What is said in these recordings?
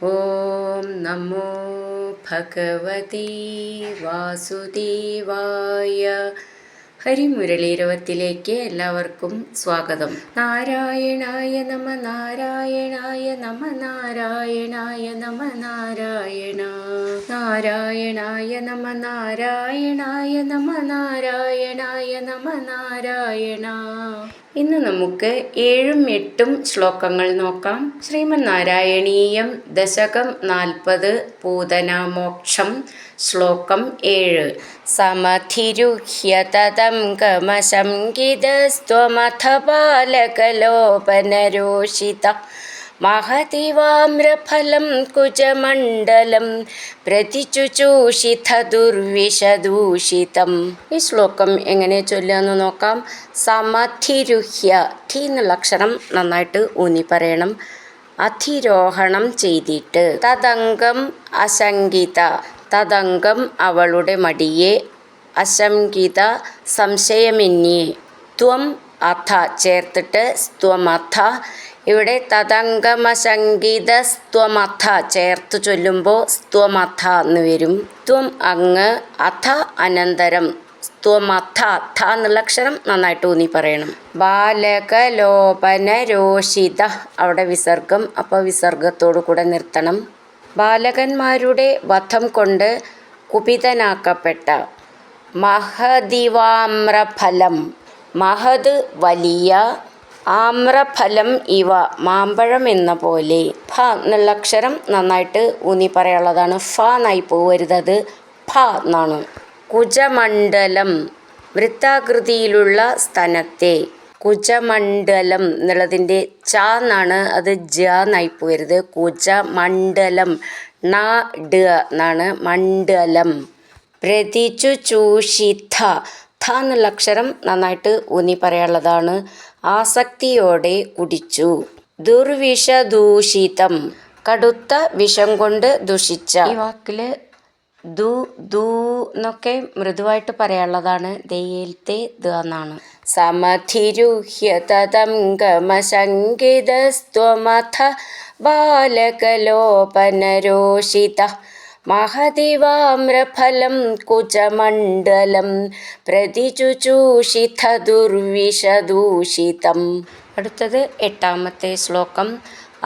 ഓം നമോ ഭഗവതി വാസുദേവായ. ഹരിമുരളീരവത്തിലേക്ക് എല്ലാവർക്കും സ്വാഗതം. നാരായണായ നമ നാരായണായ നമ നാരായണായ നമ നാരായണ നാരായണായ നമ നാരായണായ നമ നാരായണായ നമ നാരായണ. ഇന്ന് നമുക്ക് 7ഉം 8ഉം ശ്ലോകങ്ങൾ നോക്കാം. ശ്രീമന്നാരായണീയം ദശകം 40 പൂതനാമോക്ഷം. ശ്ലോകം 7. സമധിരുഹ്യതതം ഗമശംകിതസ്ത്വമഥ ബാലകലോപനരോഷിത മഹതിവാമ്രഫലം കുജമണ്ഡലം പ്രതിചുചൂഷിത ദുർവിഷദൂഷിതം. ഈ ശ്ലോകം എങ്ങനെ ചൊല്ലുകയെന്ന് നോക്കാം. സമധിരുഹ്യ, ധി എന്നുള്ള അക്ഷരം നന്നായിട്ട് ഊന്നി പറയണം. അധിരോഹണം ചെയ്തിട്ട്. തദംഗം അശങ്കിത, തദംഗം അവളുടെ മടിയെ, അശങ്കിത സംശയമെന്യേ, ത്വം അഥ ചേർത്തിട്ട് സ്ത്വമഥ. ഇവിടെ തദംഗമശങ്കിത സ്ത്വമഥ ചേർത്ത് ചൊല്ലുമ്പോൾ സ്ത്വമഥ എന്ന് വരും. ത്വം അങ്ങ്, അഥ അനന്തരം, സ്ത്വമഥ ഥ എന്നുള്ള അക്ഷരം നന്നായിട്ട് ഊന്നി പറയണം. ബാലകലോപനരോഷിത, അവിടെ വിസർഗം, അപ്പോൾ വിസർഗത്തോടു കൂടെ നിർത്തണം. ബാലകന്മാരുടെ വധം കൊണ്ട് കുപിതനാക്കപ്പെട്ട. മഹദിവാമ്രഫലം, മഹത് വലിയ, ആമ്രഫലം ഇവ മാമ്പഴം എന്ന പോലെ. ഫ എന്നുള്ള അക്ഷരം നന്നായിട്ട് ഊന്നി പറയാനുള്ളതാണ്. ഫ എന്നായി പോവരുത്, ഫ എന്നാണ്. കുജമണ്ഡലം, വൃത്താകൃതിയിലുള്ള സ്തനത്തെ. കുജമണ്ഡലം എന്നുള്ളതിൻ്റെ ച എന്നാണ്, അത് ജ എന്നായി പോവരുത്. കുജമണ്ഡലം, ണ ഡ എന്നാണ് മണ്ഡലം. പ്രതിചുചൂഷിത, ഥ എന്നുള്ള അക്ഷരം നന്നായിട്ട് ഊന്നി പറയാനുള്ളതാണ്. ആസക്തിയോടെ കുടിച്ചു. ദുർവിഷദൂഷിതം, കടുത്ത വിഷം കൊണ്ട് ദുഷിച്ച. ഈ വാക്കിൽ ദു ദൂ എന്നൊക്കെ മൃദുവായിട്ട് പറയാനുള്ളതാണ്. ദയേൽത്തെ ദ എന്നാണ്. സമധിരുഹ്യതതം ഗമശങ്കിതസ്ത്വമഥ ബാലകലോപനരോഷിത മഹദിവാമ്രഫലം കുജമണ്ഡലം പ്രതിചുചൂഷിത ദുർവിഷദൂഷിതം. അടുത്തത് 8ാമത്തെ ശ്ലോകം.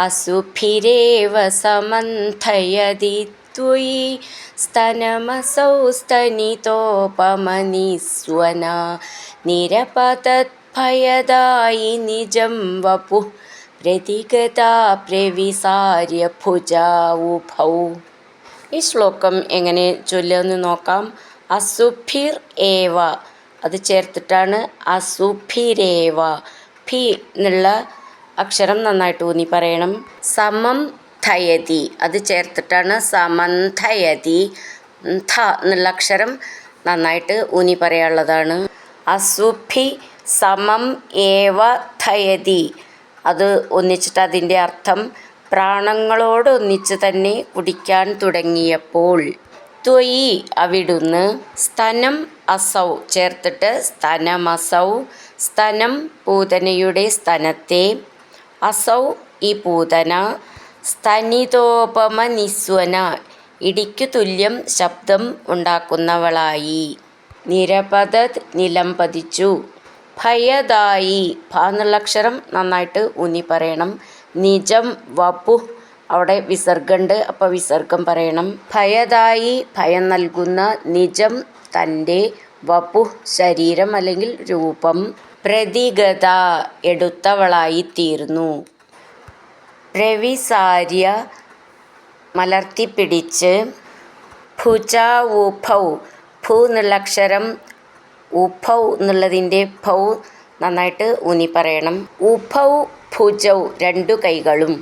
അസുഭിരേവ സമന്ഥയതി ത്വയി സ്തനമസൗ സ്തനിതോപമനിസ്വന നിരപതദ്ഭയദായി നിജം വപു പ്രതിഗതാ പ്രവിസാര്യ ഭുജാവുഭൗ. ഈ ശ്ലോകം എങ്ങനെ ചൊല്ലുമെന്ന് നോക്കാം. അസുഭിർ ഏവ, അത് ചേർത്തിട്ടാണ് അസുഭിരേവ. ഭി എന്നുള്ള അക്ഷരം നന്നായിട്ട് ഊന്നി പറയണം. സമം ഥയതി, അത് ചേർത്തിട്ടാണ് സമന്ഥയതി. ഥ എന്നുള്ള അക്ഷരം നന്നായിട്ട് ഊന്നി പറയാനുള്ളതാണ്. അസുഭി സമം ഏവ ഥയതി, അത് ഒന്നിച്ചിട്ട് അതിൻ്റെ അർത്ഥം പ്രാണങ്ങളോടൊന്നിച്ച് തന്നെ കുടിക്കാൻ തുടങ്ങിയപ്പോൾ. ത്വയി അവിടുന്ന്, സ്തനം അസൗ ചേർത്തിട്ട് സ്തനമസൗ, സ്തനം പൂതനയുടെ സ്തനത്തെ, അസൗ ഈ പൂതന, സ്തനിതോപമനിസ്വന ഇടിക്കു തുല്യം ശബ്ദം ഉണ്ടാക്കുന്നവളായി, നിരപതത് നിലം പതിച്ചു, ഭയദായി ഭ എന്നുള്ള അക്ഷരം നന്നായിട്ട് ഊന്നി പറയണം. നിജം വപു, അവിടെ വിസർഗമുണ്ട്, അപ്പോൾ വിസർഗം പറയണം. ഭയദായി ഭയം നൽകുന്ന, നിജം തൻ്റെ, വപു ശരീരം അല്ലെങ്കിൽ രൂപം, പ്രതിഗത എടുത്തവളായിത്തീർന്നു, പ്രവിസാര്യ മലർത്തിപ്പിടിച്ച്, ഭുജാവുഭൗ ഭൂ എന്നുള്ള അക്ഷരം ഉഭൗ എന്നുള്ളതിൻ്റെ ഭൗ നന്നായിട്ട് ഊന്നി പറയണം. ഉഭൗ ഭുജൗ രണ്ടു കൈകളും.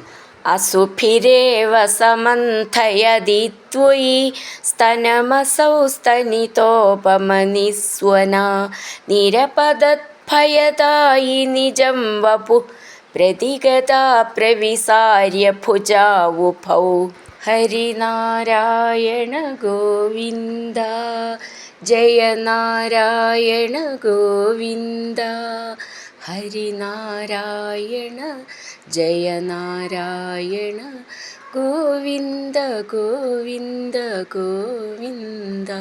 അസുഭിരേവ സമന്ഥയതി ത്വയി സ്തനമസൗ സ്തനിതോപമനിസ്വന നിരപതദ്ഭയദായി നിജം വപു പ്രതിഗതാ പ്രവിസാര്യ ഭുജാവുഭൗ. ഹരിനാരായണ ഗോവിന്ദ, ജയ നാരായണ ഗോവിന്ദ, ഹരിനാരായണ ജയ നാരായണ ഗോവിന്ദ ഗോവിന്ദ ഗോവിന്ദ